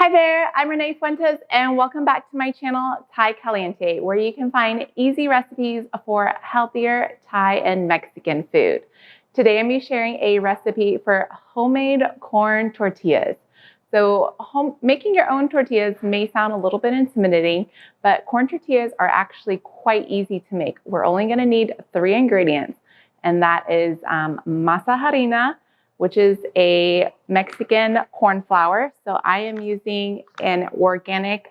Hi there, I'm Renee Fuentes and welcome back to my channel, Thai Caliente, where you can find easy recipes for healthier Thai and Mexican food. Today I'm going to be sharing a recipe for homemade corn tortillas. So making your own tortillas may sound a little bit intimidating, but corn tortillas are actually quite easy to make. We're only going to need 3 ingredients, and that is masa harina, which is a Mexican corn flour. So I am using an organic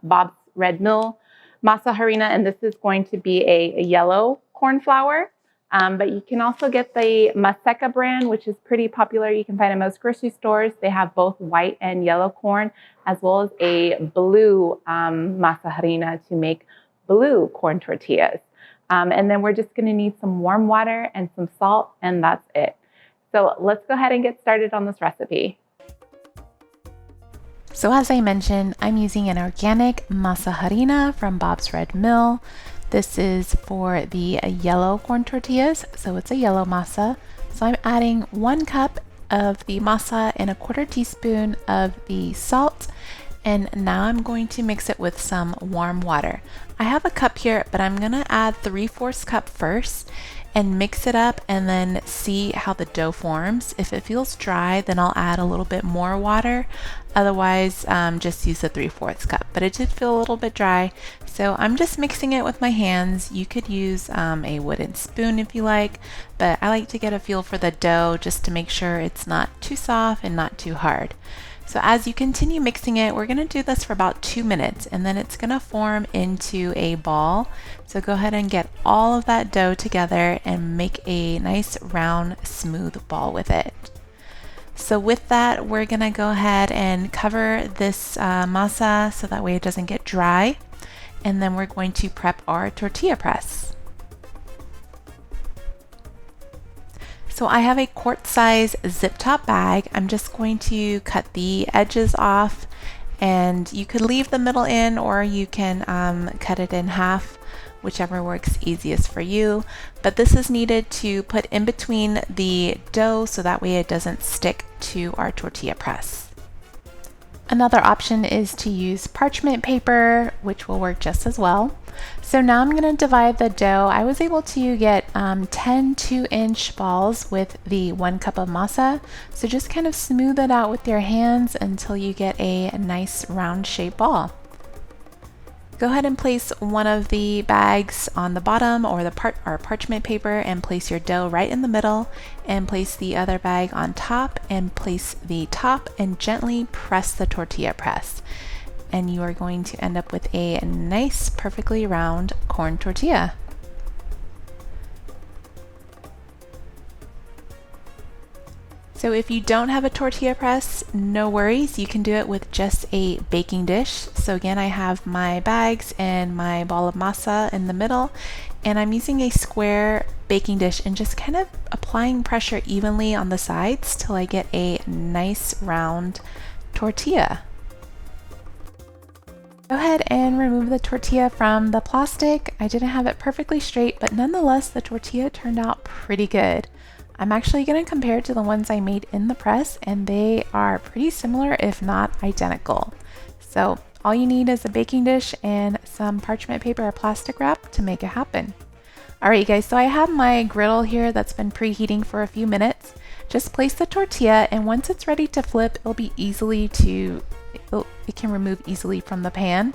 Bob's Red Mill Masa Harina, and this is going to be a yellow corn flour. But you can also get the Maseca brand, which is pretty popular. You can find in most grocery stores. They have both white and yellow corn, as well as a blue Masa Harina to make blue corn tortillas. And then we're just gonna need some warm water and some salt, and that's it. So let's go ahead and get started on this recipe. So as I mentioned, I'm using an organic Masa Harina from Bob's Red Mill. This is for the yellow corn tortillas, so it's a yellow masa. So I'm adding 1 cup of the masa and 1/4 teaspoon of the salt. And now I'm going to mix it with some warm water. I have a cup here, but I'm gonna add 3/4 cup first and mix it up and then see how the dough forms. If it feels dry, then I'll add a little bit more water. Otherwise, just use the 3/4 cup. But it did feel a little bit dry, so I'm just mixing it with my hands. You could use a wooden spoon if you like, but I like to get a feel for the dough just to make sure it's not too soft and not too hard. So as you continue mixing it, we're gonna do this for about 2 minutes, and then it's gonna form into a ball. So go ahead and get all of that dough together and make a nice round, smooth ball with it. So with that, we're gonna go ahead and cover this masa so that way it doesn't get dry. And then we're going to prep our tortilla press. So I have a quart size zip top bag. I'm just going to cut the edges off, and you could leave the middle in, or you can cut it in half, whichever works easiest for you. But this is needed to put in between the dough so that way it doesn't stick to our tortilla press. Another option is to use parchment paper, which will work just as well. So now I'm going to divide the dough. I was able to get 10 2-inch balls with the 1 cup of masa. So just kind of smooth it out with your hands until you get a nice round shaped ball. Go ahead and place one of the bags on the bottom, or the parchment paper, and place your dough right in the middle, and place the other bag on top and place the top and gently press the tortilla press. And you are going to end up with a nice, perfectly round corn tortilla. So if you don't have a tortilla press, no worries, you can do it with just a baking dish. So again, I have my bags and my ball of masa in the middle, and I'm using a square baking dish and just kind of applying pressure evenly on the sides till I get a nice round tortilla. Go ahead and remove the tortilla from the plastic. I didn't have it perfectly straight, but nonetheless, the tortilla turned out pretty good. I'm actually going to compare it to the ones I made in the press, and they are pretty similar, if not identical. So all you need is a baking dish and some parchment paper or plastic wrap to make it happen. Alright guys, so I have my griddle here that's been preheating for a few minutes. Just place the tortilla, and once it's ready to flip, it can remove easily from the pan.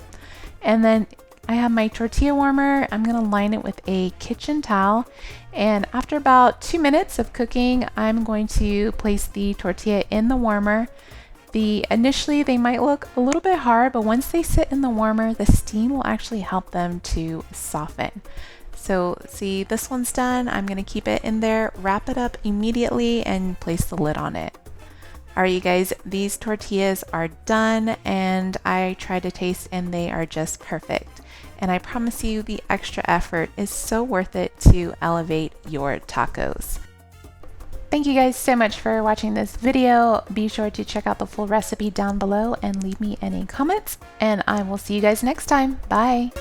And then I have my tortilla warmer. I'm going to line it with a kitchen towel, and after about 2 minutes of cooking, I'm going to place the tortilla in the warmer. Initially they might look a little bit hard, but once they sit in the warmer, the steam will actually help them to soften. So see, this one's done. I'm going to keep it in there, wrap it up immediately, and place the lid on it. Alright you guys, these tortillas are done, and I tried to taste and they are just perfect. And I promise you, the extra effort is so worth it to elevate your tacos. Thank you guys so much for watching this video. Be sure to check out the full recipe down below and leave me any comments, and I will see you guys next time. Bye!